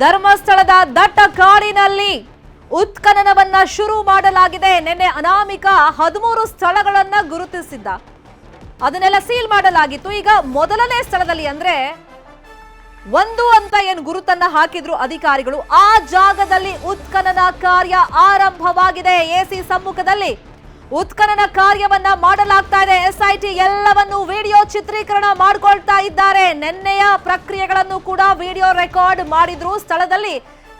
ಧರ್ಮಸ್ಥಳದ ದಟ್ಟ ಕಾಡಿನಲ್ಲಿ ಉತ್ಖನನವನ್ನ ಶುರು ಮಾಡಲಾಗಿದೆ. ನಿನ್ನೆ ಅನಾಮಿಕ 13 ಸ್ಥಳಗಳನ್ನ ಗುರುತಿಸಿದ್ದ, ಅದನ್ನೆಲ್ಲ ಸೀಲ್ ಮಾಡಲಾಗಿತ್ತು. ಈಗ ಮೊದಲನೇ ಸ್ಥಳದಲ್ಲಿ ಅಂದ್ರೆ 1 ಅಂತ ಏನು ಗುರುತನ್ನ ಹಾಕಿದ್ರು ಅಧಿಕಾರಿಗಳು, ಆ ಜಾಗದಲ್ಲಿ ಉತ್ಖನನ ಕಾರ್ಯ ಆರಂಭವಾಗಿದೆ. ಎಸಿ ಸಮ್ಮುಖದಲ್ಲಿ ಉತ್ಖನನ ಕಾರ್ಯವನ್ನ ಮಾಡಲಾಗ್ತಾ ಇದೆ. ಎಸ್ಐಟಿ ಎಲ್ಲವನ್ನು ವಿಡಿಯೋ ಚಿತ್ರೀಕರಣ ಮಾಡಿಕೊಳ್ತಾ ಇದ್ದಾರೆ. ನಿನ್ನೆಯ ಪ್ರಕ್ರಿಯೆಗಳನ್ನು ಕೂಡ ವಿಡಿಯೋ ರೆಕಾರ್ಡ್ ಮಾಡಿದ್ರು. ಸ್ಥಳದಲ್ಲಿ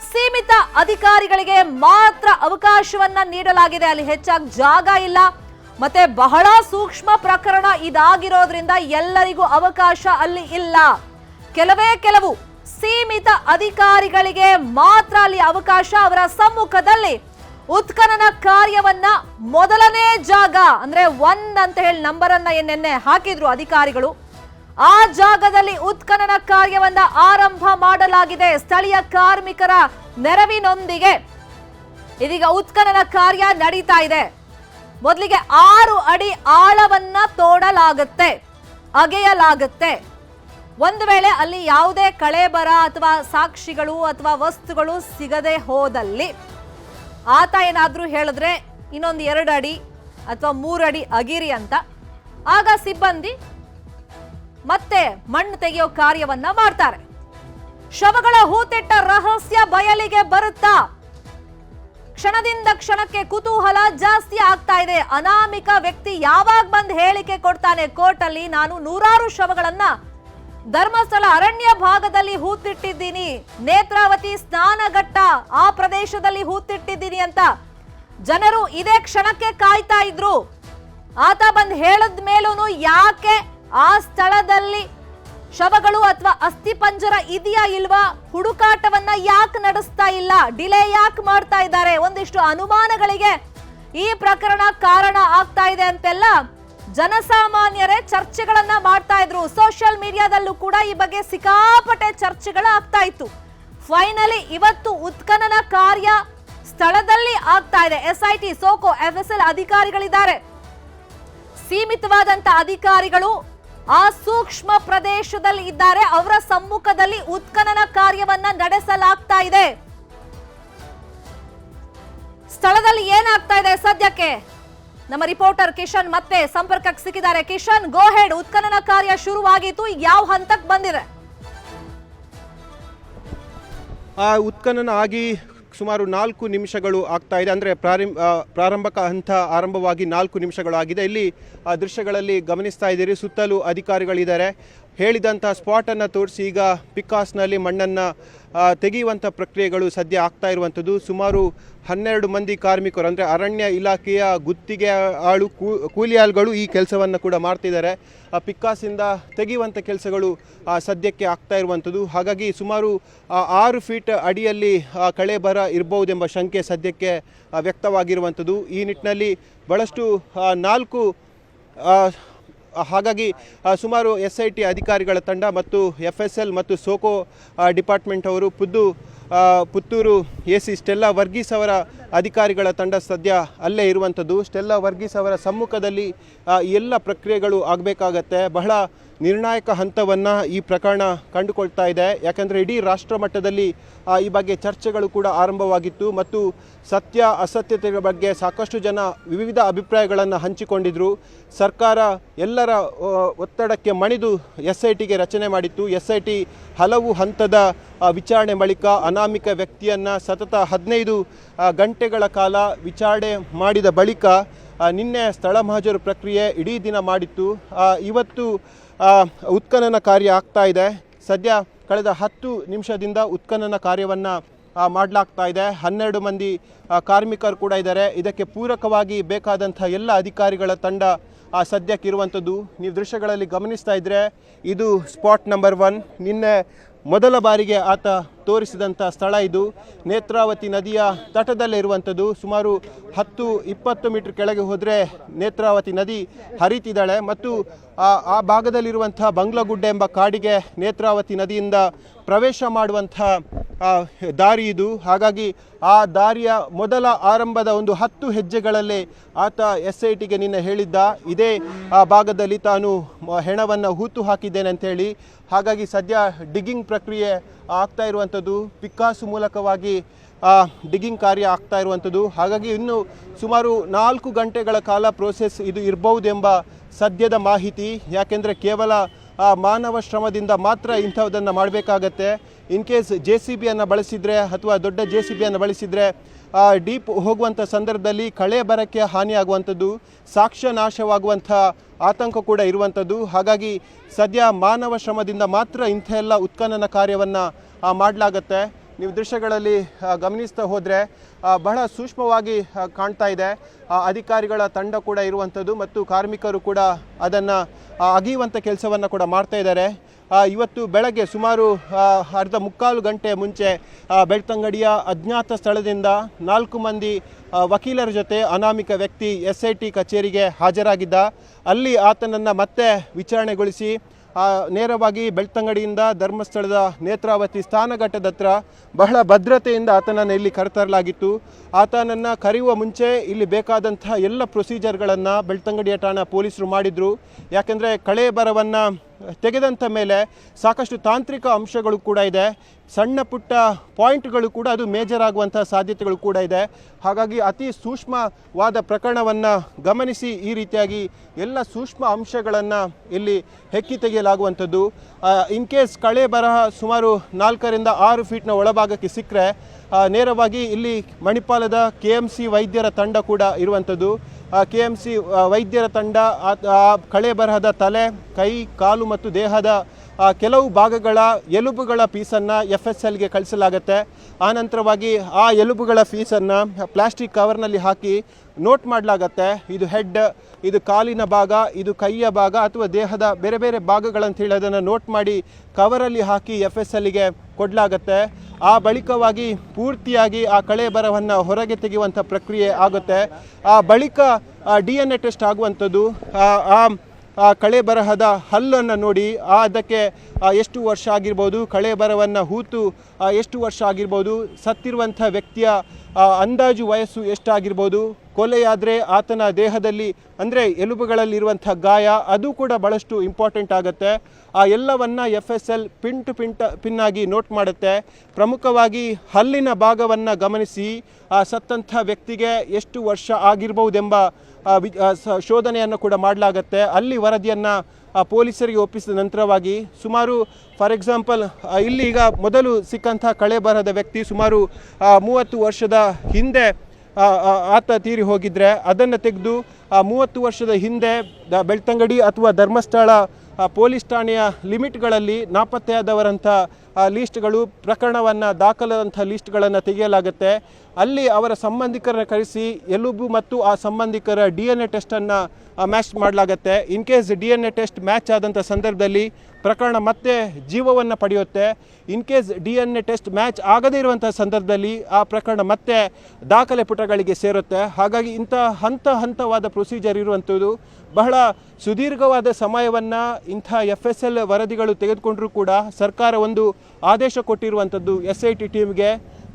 ಸೀಮಿತ ಅಧಿಕಾರಿಗಳಿಗೆ ಮಾತ್ರ ಅವಕಾಶವನ್ನ ನೀಡಲಾಗಿದೆ. ಅಲ್ಲಿ ಹೆಚ್ಚಾಗಿ ಜಾಗ ಇಲ್ಲ, ಮತ್ತೆ ಬಹಳ ಸೂಕ್ಷ್ಮ ಪ್ರಕರಣ ಇದಾಗಿರೋದ್ರಿಂದ ಎಲ್ಲರಿಗೂ ಅವಕಾಶ ಅಲ್ಲಿ ಇಲ್ಲ. ಕೆಲವು ಸೀಮಿತ ಅಧಿಕಾರಿಗಳಿಗೆ ಮಾತ್ರ ಅಲ್ಲಿ ಅವಕಾಶ. ಅವರ ಸಮ್ಮುಖದಲ್ಲಿ ಉತ್ಖನನ ಕಾರ್ಯವನ್ನ ಮೊದಲನೇ ಜಾಗ ಅಂದ್ರೆ 1 ಅಂತ ಹೇಳಿ ನಂಬರ್ ಅನ್ನ ನಿನ್ನೆ ಹಾಕಿದ್ರು ಅಧಿಕಾರಿಗಳು. ಆ ಜಾಗದಲ್ಲಿ ಉತ್ಖನನ ಕಾರ್ಯವನ್ನ ಆರಂಭ ಮಾಡಲಾಗಿದೆ. ಸ್ಥಳೀಯ ಕಾರ್ಮಿಕರ ನೆರವಿನೊಂದಿಗೆ ಇದೀಗ ಉತ್ಖನನ ಕಾರ್ಯ ನಡೀತಾ ಇದೆ. ಮೊದಲಿಗೆ 6 ಅಡಿ ಆಳವನ್ನ ತೋಡಲಾಗುತ್ತೆ, ಅಗೆಯಲಾಗುತ್ತೆ. ಒಂದು ವೇಳೆ ಅಲ್ಲಿ ಯಾವುದೇ ಕಳೆಬರ ಅಥವಾ ಸಾಕ್ಷಿಗಳು ಅಥವಾ ವಸ್ತುಗಳು ಸಿಗದೆ ಹೋದಲ್ಲಿ ಆತ ಏನಾದ್ರೂ ಹೇಳಿದ್ರೆ ಇನ್ನೊಂದು 2 ಅಡಿ ಅಥವಾ 3 ಅಡಿ ಅಗಿರಿ ಅಂತ, ಆಗ ಸಿಬ್ಬಂದಿ ಮತ್ತೆ ಮಣ್ಣು ತೆಗೆಯೋ ಕಾರ್ಯವನ್ನ ಮಾಡ್ತಾರೆ. ಶವಗಳ ಹೂತೆಟ್ಟ ರಹಸ್ಯ ಬಯಲಿಗೆ ಬರುತ್ತಾ? ಕ್ಷಣದಿಂದ ಕ್ಷಣಕ್ಕೆ ಕುತೂಹಲ ಜಾಸ್ತಿ ಆಗ್ತಾ ಇದೆ. ಅನಾಮಿಕ ವ್ಯಕ್ತಿ ಯಾವಾಗ ಬಂದು ಹೇಳಿಕೆ ಕೊಡ್ತಾನೆ ಕೋರ್ಟ್ ಅಲ್ಲಿ, ನಾನು 100 ಶವಗಳನ್ನ ಧರ್ಮಸ್ಥಳ ಅರಣ್ಯ ಭಾಗದಲ್ಲಿ ಹೂತಿಟ್ಟಿದ್ದೀನಿ, ನೇತ್ರಾವತಿ ಸ್ನಾನಘಟ್ಟ ಆ ಪ್ರದೇಶದಲ್ಲಿ ಹೂತಿಟ್ಟಿದ್ದೀನಿ ಅಂತ ಜನರು ಇದೇ ಕ್ಷಣಕ್ಕೆ ಕಾಯ್ತಾ ಇದ್ರು. ಆತ ಬಂದು ಹೇಳದ ಮೇಲೂ ಯಾಕೆ ಆ ಸ್ಥಳದಲ್ಲಿ ಶವಗಳು ಅಥವಾ ಅಸ್ಥಿಪಂಜರ ಇದೆಯಾ ಇಲ್ವಾ ಹುಡುಕಾಟವನ್ನ ಯಾಕೆ ನಡೆಸ್ತಾ ಇಲ್ಲ, ಡಿಲೇ ಯಾಕೆ ಮಾಡ್ತಾ ಇದ್ದಾರೆ? ಒಂದಿಷ್ಟು ಅನುಮಾನಗಳಿಗೆ ಈ ಪ್ರಕರಣ ಕಾರಣ ಆಗ್ತಾ ಇದೆ ಅಂತೆಲ್ಲ ಜನಸಾಮಾನ್ಯರೇ ಚರ್ಚೆಗಳನ್ನ ಮಾಡ್ತಾ ಇದ್ರು. ಸೋಷಿಯಲ್ ಮೀಡಿಯಾದಲ್ಲೂ ಕೂಡ ಈ ಬಗ್ಗೆ ಸಿಕ್ಕಾಪಟ್ಟೆ ಚರ್ಚೆಗಳಾಗ್ತಾ ಇತ್ತು. ಫೈನಲಿ ಇವತ್ತು ಉತ್ಖನನ ಕಾರ್ಯ ಸ್ಥಳದಲ್ಲಿ ಆಗ್ತಾ ಇದೆ. ಎಸ್ಐಟಿ, ಸೋಕೋ, ಎಫ್ಎಸ್ಎಲ್ ಅಧಿಕಾರಿಗಳಿದ್ದಾರೆ. ಸೀಮಿತವಾದಂತ ಅಧಿಕಾರಿಗಳು ಆ ಸೂಕ್ಷ್ಮ ಪ್ರದೇಶದಲ್ಲಿ ಇದ್ದಾರೆ. ಅವರ ಸಮ್ಮುಖದಲ್ಲಿ ಉತ್ಖನನ ಕಾರ್ಯವನ್ನ ನಡೆಸಲಾಗ್ತಾ ಇದೆ. ಸ್ಥಳದಲ್ಲಿ ಏನಾಗ್ತಾ ಇದೆ ಸದ್ಯಕ್ಕೆ ನಮ್ಮ ರಿಪೋರ್ಟರ್ ಕಿಶನ್ ಮತ್ತೆ ಸಂಪರ್ಕಕ್ಕೆ ಸಿಕ್ಕಿದ್ದಾರೆ. ಕಿಶನ್, ಗೋ ಹೆಡ್. ಉತ್ಖನನ ಕಾರ್ಯ ಶುರುವಾಗಿತ್ತು, ಈಗ ಯಾವ ಹಂತಕ್ಕೆ ಬಂದಿದೆ? ಉತ್ಖನನ ಆಗಿ ಸುಮಾರು 4 ನಿಮಿಷಗಳು ಆಗ್ತಾ ಇದೆ. ಅಂದರೆ ಪ್ರಾರಂಭಕ ಹಂತ ಆರಂಭವಾಗಿ 4 ನಿಮಿಷಗಳು ಆಗಿದೆ. ಇಲ್ಲಿ ದೃಶ್ಯಗಳಲ್ಲಿ ಗಮನಿಸ್ತಾ ಇದ್ದೀರಿ, ಸುತ್ತಲೂ ಅಧಿಕಾರಿಗಳಿದ್ದಾರೆ. ಹೇಳಿದಂಥ ಸ್ಪಾಟನ್ನು ತೋರಿಸಿ ಈಗ ಪಿಕಾಸ್ನಲ್ಲಿ ಮಣ್ಣನ್ನು ತೆಗೆಯುವಂಥ ಪ್ರಕ್ರಿಯೆಗಳು ಸದ್ಯ ಆಗ್ತಾ ಇರುವಂಥದ್ದು. ಸುಮಾರು 12 ಮಂದಿ ಕಾರ್ಮಿಕರು ಅಂದರೆ ಅರಣ್ಯ ಇಲಾಖೆಯ ಗುತ್ತಿಗೆ ಆಳು ಕೂಲಿ ಆಳುಗಳು ಈ ಕೆಲಸವನ್ನು ಕೂಡ ಮಾಡ್ತಿದ್ದಾರೆ. ಪಿಕ್ಕಾಸಿಂದ ತೆಗೆಯುವಂಥ ಕೆಲಸಗಳು ಸದ್ಯಕ್ಕೆ ಆಗ್ತಾ ಇರುವಂಥದ್ದು. ಹಾಗಾಗಿ ಸುಮಾರು 6 ಫೀಟ್ ಅಡಿಯಲ್ಲಿ ಕಳೆ ಬರ ಇರಬಹುದೆಂಬ ಶಂಕೆ ಸದ್ಯಕ್ಕೆ ವ್ಯಕ್ತವಾಗಿರುವಂಥದ್ದು. ಈ ನಿಟ್ಟಿನಲ್ಲಿ ಭಾಳಷ್ಟು 4 ಹಾಗಾಗಿ ಸುಮಾರು SIT ಅಧಿಕಾರಿಗಳ ತಂಡ ಮತ್ತು FSL ಮತ್ತು ಸೋಕೋ ಡಿಪಾರ್ಟ್ಮೆಂಟ್ ಅವರು ಪುತ್ತೂರು AC ಸ್ಟೆಲ್ಲಾ ವರ್ಗೀಸ್ ಅವರ ಅಧಿಕಾರಿಗಳ ತಂಡ ಸದ್ಯ ಅಲ್ಲೇ ಇರುವಂಥದ್ದು. ಸ್ಟೆಲ್ಲಾ ವರ್ಗೀಸ್ ಅವರ ಸಮ್ಮುಖದಲ್ಲಿ ಎಲ್ಲ ಪ್ರಕ್ರಿಯೆಗಳು ಆಗಬೇಕಾಗತ್ತೆ. ಬಹಳ ನಿರ್ಣಾಯಕ ಹಂತವನ್ನು ಈ ಪ್ರಕರಣ ಕಂಡುಕೊಳ್ತಾ ಇದೆ. ಯಾಕಂದರೆ ಇಡೀ ರಾಷ್ಟ್ರ ಮಟ್ಟದಲ್ಲಿ ಈ ಬಗ್ಗೆ ಚರ್ಚೆಗಳು ಕೂಡ ಆರಂಭವಾಗಿತ್ತು ಮತ್ತು ಸತ್ಯ ಅಸತ್ಯತೆಗಳ ಬಗ್ಗೆ ಸಾಕಷ್ಟು ಜನ ವಿವಿಧ ಅಭಿಪ್ರಾಯಗಳನ್ನು ಹಂಚಿಕೊಂಡಿದ್ದರು. ಸರ್ಕಾರ ಎಲ್ಲರ ಒತ್ತಡಕ್ಕೆ ಮಣಿದು SITಗೆ ರಚನೆ ಮಾಡಿತ್ತು. SIT ಹಲವು ಹಂತದ ವಿಚಾರಣೆ ಬಳಿಕ ಅನಾಮಿಕ ವ್ಯಕ್ತಿಯನ್ನು ಸತತ 15 ಗಂಟೆಗಳ ಕಾಲ ವಿಚಾರಣೆ ಮಾಡಿದ ಬಳಿಕ ನಿನ್ನೆ ಸ್ಥಳ ಮಹಜರು ಪ್ರಕ್ರಿಯೆ ಇಡೀ ದಿನ ಮಾಡಿತ್ತು. ಇವತ್ತು ಉತ್ಖನನ ಕಾರ್ಯ ಆಗ್ತಾ ಇದೆ. ಸದ್ಯ ಕಳೆದ 10 ನಿಮಿಷದಿಂದ ಉತ್ಖನನ ಕಾರ್ಯವನ್ನು ಮಾಡಲಾಗ್ತಾ ಇದೆ. 12 ಮಂದಿ ಕಾರ್ಮಿಕರು ಕೂಡ ಇದ್ದಾರೆ. ಇದಕ್ಕೆ ಪೂರಕವಾಗಿ ಬೇಕಾದಂಥ ಎಲ್ಲ ಅಧಿಕಾರಿಗಳ ತಂಡ ಸದ್ಯಕ್ಕಿರುವಂಥದ್ದು. ನೀವು ದೃಶ್ಯಗಳಲ್ಲಿ ಗಮನಿಸ್ತಾ ಇದ್ದರೆ ಇದು ಸ್ಪಾಟ್ ನಂಬರ್ 1. ನಿನ್ನೆ ಮೊದಲ ಬಾರಿಗೆ ಆತ ತೋರಿಸಿದಂಥ ಸ್ಥಳ ಇದು. ನೇತ್ರಾವತಿ ನದಿಯ ತಟದಲ್ಲೇ ಇರುವಂಥದ್ದು. ಸುಮಾರು 10-20 ಮೀಟರ್ ಕೆಳಗೆ ಹೋದರೆ ನೇತ್ರಾವತಿ ನದಿ ಹರಿತಿದ್ದಾಳೆ ಮತ್ತು ಆ ಭಾಗದಲ್ಲಿರುವಂಥ ಬಂಗ್ಲಗುಡ್ಡೆ ಎಂಬ ಕಾಡಿಗೆ ನೇತ್ರಾವತಿ ನದಿಯಿಂದ ಪ್ರವೇಶ ಮಾಡುವಂಥ ದಾರಿ ಇದು. ಹಾಗಾಗಿ ಆ ದಾರಿಯ ಮೊದಲ ಆರಂಭದ ಒಂದು 10 ಹೆಜ್ಜೆಗಳಲ್ಲೇ ಆತ SITಗೆ ನಿನ್ನೆ ಹೇಳಿದ್ದ, ಇದೇ ಭಾಗದಲ್ಲಿ ತಾನು ಹೆಣವನ್ನು ಹೂತು ಹಾಕಿದ್ದೇನೆ ಅಂತೇಳಿ. ಹಾಗಾಗಿ ಸದ್ಯ ಡಿಗ್ಗಿಂಗ್ ಪ್ರಕ್ರಿಯೆ ಆಗ್ತಾ ಇರುವಂಥದ್ದು, ಪಿಕ್ಕಾಸು ಮೂಲಕವಾಗಿ ಡಿಗ್ಗಿಂಗ್ ಕಾರ್ಯ ಆಗ್ತಾ ಇರುವಂಥದ್ದು. ಹಾಗಾಗಿ ಇನ್ನು ಸುಮಾರು 4 ಗಂಟೆಗಳ ಕಾಲ ಪ್ರೋಸೆಸ್ ಇದು ಇರಬಹುದೆಂಬ ಸದ್ಯದ ಮಾಹಿತಿ. ಯಾಕೆಂದರೆ ಕೇವಲ ಮಾನವ ಶ್ರಮದಿಂದ ಮಾತ್ರ ಇಂಥದ್ದನ್ನು ಮಾಡಬೇಕಾಗತ್ತೆ. ಇನ್ ಕೇಸ್ JCBಯನ್ನು ಬಳಸಿದರೆ ಅಥವಾ ದೊಡ್ಡ JCBಯನ್ನು ಬಳಸಿದರೆ ಡೀಪ್ ಹೋಗುವಂಥ ಸಂದರ್ಭದಲ್ಲಿ ಕಳೆ ಬರಕ್ಕೆ ಹಾನಿಯಾಗುವಂಥದ್ದು, ಸಾಕ್ಷ್ಯ ನಾಶವಾಗುವಂಥ ಆತಂಕ ಕೂಡ ಇರುವಂಥದ್ದು. ಹಾಗಾಗಿ ಸದ್ಯ ಮಾನವ ಶ್ರಮದಿಂದ ಮಾತ್ರ ಇಂಥ ಎಲ್ಲ ಉತ್ಖನನ ಕಾರ್ಯವನ್ನು ಮಾಡಲಾಗತ್ತೆ. ನೀವು ದೃಶ್ಯಗಳಲ್ಲಿ ಗಮನಿಸ್ತಾ ಹೋದರೆ ಬಹಳ ಸೂಕ್ಷ್ಮವಾಗಿ ಕಾಣ್ತಾ ಇದೆ. ಅಧಿಕಾರಿಗಳ ತಂಡ ಕೂಡ ಇರುವಂಥದ್ದು ಮತ್ತು ಕಾರ್ಮಿಕರು ಕೂಡ ಅದನ್ನು ಅಗೆಯುವಂಥ ಕೆಲಸವನ್ನು ಕೂಡ ಮಾಡ್ತಾ ಇದ್ದಾರೆ. ಇವತ್ತು ಬೆಳಗ್ಗೆ ಸುಮಾರು ಅರ್ಧ ಮುಕ್ಕಾಲು ಗಂಟೆ ಮುಂಚೆ ಬೆಳ್ತಂಗಡಿಯ ಅಜ್ಞಾತ ಸ್ಥಳದಿಂದ 4 ಮಂದಿ ವಕೀಲರ ಜೊತೆ ಅನಾಮಿಕ ವ್ಯಕ್ತಿ SIT ಕಚೇರಿಗೆ ಹಾಜರಾಗಿದ್ದ. ಅಲ್ಲಿ ಆತನನ್ನು ಮತ್ತೆ ವಿಚಾರಣೆಗೊಳಿಸಿ ನೇರವಾಗಿ ಬೆಳ್ತಂಗಡಿಯಿಂದ ಧರ್ಮಸ್ಥಳದ ನೇತ್ರಾವತಿ ಸ್ನಾನಘಟ್ಟದ ಹತ್ರ ಬಹಳ ಭದ್ರತೆಯಿಂದ ಆತನನ್ನು ಇಲ್ಲಿ ಕರೆತರಲಾಗಿತ್ತು. ಆತನನ್ನು ಕರೆಯುವ ಮುಂಚೆ ಇಲ್ಲಿ ಬೇಕಾದಂಥ ಎಲ್ಲ ಪ್ರೊಸೀಜರ್ಗಳನ್ನು ಬೆಳ್ತಂಗಡಿಯ ಠಾಣಾ ಪೊಲೀಸರು ಮಾಡಿದರು. ಯಾಕೆಂದರೆ ಕಳೆ ಬರವನ್ನು ತೆಗೆದಂಥ ಮೇಲೆ ಸಾಕಷ್ಟು ತಾಂತ್ರಿಕ ಅಂಶಗಳು ಕೂಡ ಇದೆ, ಸಣ್ಣ ಪುಟ್ಟ ಪಾಯಿಂಟ್ಗಳು ಕೂಡ ಅದು ಮೇಜರ್ ಆಗುವಂಥ ಸಾಧ್ಯತೆಗಳು ಕೂಡ ಇದೆ. ಹಾಗಾಗಿ ಅತಿ ಸೂಕ್ಷ್ಮವಾದ ಪ್ರಕರಣವನ್ನು ಗಮನಿಸಿ ಈ ರೀತಿಯಾಗಿ ಎಲ್ಲ ಸೂಕ್ಷ್ಮ ಅಂಶಗಳನ್ನು ಇಲ್ಲಿ ಹೆಕ್ಕಿ ತೆಗೆಯಲಾಗುವಂಥದ್ದು. ಇನ್ ಕೇಸ್ ಕಳೆ ಬರಹ ಸುಮಾರು 4 ರಿಂದ 6 ಫೀಟ್ನ ಒಳಭಾಗಕ್ಕೆ ಸಿಕ್ಕರೆ ನೇರವಾಗಿ ಇಲ್ಲಿ ಮಣಿಪಾಲದ KMC ವೈದ್ಯರ ತಂಡ ಕೂಡ ಇರುವಂಥದ್ದು. KMC ವೈದ್ಯರ ತಂಡ ಕಳೆ ಬರಹದ ತಲೆ, ಕೈ, ಕಾಲು ಮತ್ತು ದೇಹದ ಕೆಲವು ಭಾಗಗಳ ಎಲುಬುಗಳ ಪೀಸನ್ನು FSLಗೆ ಕಳಿಸಲಾಗುತ್ತೆ. ಆನಂತರವಾಗಿ ಆ ಎಲುಬುಗಳ ಪೀಸನ್ನು ಪ್ಲಾಸ್ಟಿಕ್ ಕವರ್ನಲ್ಲಿ ಹಾಕಿ ನೋಟ್ ಮಾಡಲಾಗತ್ತೆ. ಇದು ಹೆಡ್, ಇದು ಕಾಲಿನ ಭಾಗ, ಇದು ಕೈಯ ಭಾಗ ಅಥವಾ ದೇಹದ ಬೇರೆ ಬೇರೆ ಭಾಗಗಳಂತ ಹೇಳಿ ಅದನ್ನು ನೋಟ್ ಮಾಡಿ ಕವರಲ್ಲಿ ಹಾಕಿ FSLಗೆ ಕೊಡಲಾಗತ್ತೆ. ಆ ಬಳಿಕವಾಗಿ ಪೂರ್ತಿಯಾಗಿ ಆ ಕಳೆ ಬರವನ್ನು ಹೊರಗೆ ತೆಗೆಯುವಂಥ ಪ್ರಕ್ರಿಯೆ ಆಗುತ್ತೆ. ಆ ಬಳಿಕ DNA ಟೆಸ್ಟ್ ಆಗುವಂಥದ್ದು. ಆ ಕಳೆ ಬರಹದ ಹಲ್ಲನ್ನು ನೋಡಿ ಅದಕ್ಕೆ ಎಷ್ಟು ವರ್ಷ ಆಗಿರ್ಬೋದು, ಕಳೆ ಬರವನ್ನು ಹೂತು ಎಷ್ಟು ವರ್ಷ ಆಗಿರ್ಬೋದು, ಸತ್ತಿರುವಂಥ ವ್ಯಕ್ತಿಯ ಅಂದಾಜು ವಯಸ್ಸು ಎಷ್ಟಾಗಿರ್ಬೋದು, ಕೊಲೆಯಾದರೆ ಆತನ ದೇಹದಲ್ಲಿ ಅಂದರೆ ಎಲುಬುಗಳಲ್ಲಿರುವಂಥ ಗಾಯ ಅದು ಕೂಡ ಭಾಳಷ್ಟು ಇಂಪಾರ್ಟೆಂಟ್ ಆಗುತ್ತೆ. ಆ ಎಲ್ಲವನ್ನು FSL ಪಿನ್ನಾಗಿ ನೋಟ್ ಮಾಡುತ್ತೆ. ಪ್ರಮುಖವಾಗಿ ಹಲ್ಲಿನ ಭಾಗವನ್ನು ಗಮನಿಸಿ ಸತ್ತಂಥ ವ್ಯಕ್ತಿಗೆ ಎಷ್ಟು ವರ್ಷ ಆಗಿರ್ಬೋದೆಂಬ ಶೋಧನೆಯನ್ನು ಕೂಡ ಮಾಡಲಾಗತ್ತೆ. ಅಲ್ಲಿ ವರದಿಯನ್ನು ಪೊಲೀಸರಿಗೆ ಒಪ್ಪಿಸಿದ ನಂತರವಾಗಿ ಸುಮಾರು ಫಾರ್ ಎಕ್ಸಾಂಪಲ್ ಇಲ್ಲಿ ಈಗ ಮೊದಲು ಸಿಕ್ಕಂಥ ಕಳೆ ಬರಹದ ವ್ಯಕ್ತಿ ಸುಮಾರು 30 ವರ್ಷದ ಹಿಂದೆ ಆತ ತೀರಿ ಹೋಗಿದ್ರೆ ಅದನ್ನು ತೆಗೆದು 30 ವರ್ಷದ ಹಿಂದೆ ಬೆಳ್ತಂಗಡಿ ಅಥವಾ ಧರ್ಮಸ್ಥಳ ಪೊಲೀಸ್ ಠಾಣೆಯ ಲಿಮಿಟ್ಗಳಲ್ಲಿ ನಾಪತ್ತೆಯಾದವರಂಥ ಲೀಸ್ಟ್ಗಳು, ಪ್ರಕರಣವನ್ನು ದಾಖಲಾದಂಥ ಲೀಸ್ಟ್ಗಳನ್ನು ತೆಗೆಯಲಾಗುತ್ತೆ. ಅಲ್ಲಿ ಅವರ ಸಂಬಂಧಿಕರನ್ನು ಕರೆಸಿ ಎಲುಬು ಮತ್ತು ಆ ಸಂಬಂಧಿಕರ DNA ಟೆಸ್ಟನ್ನು ಮ್ಯಾಚ್ ಮಾಡಲಾಗತ್ತೆ. In case DNA test match ಆದಂಥ ಸಂದರ್ಭದಲ್ಲಿ ಪ್ರಕರಣ ಮತ್ತೆ ಜೀವವನ್ನು ಪಡೆಯುತ್ತೆ. In case DNA test match ಆಗದೇ ಇರುವಂಥ ಸಂದರ್ಭದಲ್ಲಿ ಆ ಪ್ರಕರಣ ಮತ್ತೆ ದಾಖಲೆ ಪುಟಗಳಿಗೆ ಸೇರುತ್ತೆ. ಹಾಗಾಗಿ ಇಂಥ ಹಂತವಾದ ಪ್ರೊಸೀಜರ್ ಇರುವಂಥದ್ದು. ಬಹಳ ಸುದೀರ್ಘವಾದ ಸಮಯವನ್ನು ಇಂಥ FSL ವರದಿಗಳು ತೆಗೆದುಕೊಂಡರೂ ಕೂಡ ಸರ್ಕಾರ ಒಂದು ಆದೇಶ ಕೊಟ್ಟಿರುವಂಥದ್ದು SIT ಟೀಮ್ಗೆ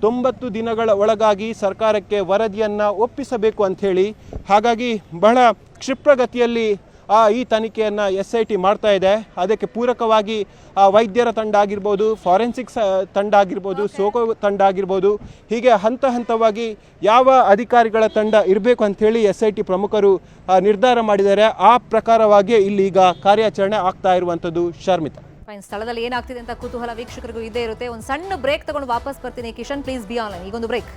90 ದಿನಗಳ ಒಳಗಾಗಿ ಸರ್ಕಾರಕ್ಕೆ ವರದಿಯನ್ನು ಒಪ್ಪಿಸಬೇಕು ಅಂಥೇಳಿ. ಹಾಗಾಗಿ ಬಹಳ ಕ್ಷಿಪ್ರಗತಿಯಲ್ಲಿ ಈ ತನಿಖೆಯನ್ನು SIT ಮಾಡ್ತಾ ಇದೆ. ಅದಕ್ಕೆ ಪೂರಕವಾಗಿ ವೈದ್ಯರ ತಂಡ ಆಗಿರ್ಬೋದು, ಫಾರೆನ್ಸಿಕ್ಸ್ ತಂಡ ಆಗಿರ್ಬೋದು, ಸೋಕೋ ತಂಡ ಆಗಿರ್ಬೋದು, ಹೀಗೆ ಹಂತವಾಗಿ ಯಾವ ಅಧಿಕಾರಿಗಳ ತಂಡ ಇರಬೇಕು ಅಂಥೇಳಿ SIT ಪ್ರಮುಖರು ನಿರ್ಧಾರ ಮಾಡಿದ್ದಾರೆ. ಆ ಪ್ರಕಾರವಾಗಿ ಇಲ್ಲಿ ಈಗ ಕಾರ್ಯಾಚರಣೆ ಆಗ್ತಾ ಇರುವಂಥದ್ದು. ಶರ್ಮಿತಾ, ಸ್ಥಳದಲ್ಲಿ ಏನಾಗ್ತಿದೆ ಅಂತ ಕುತೂಹಲ ವೀಕ್ಷಕರಿಗೂ ಇದ್ದೇ ಇರುತ್ತೆ. ಒಂದು ಸಣ್ಣ ಬ್ರೇಕ್ ತಗೊಂಡು ವಾಪಸ್ ಬರ್ತೀನಿ. Kishan, please be online. ಈಗೊಂದು ಬ್ರೇಕ್.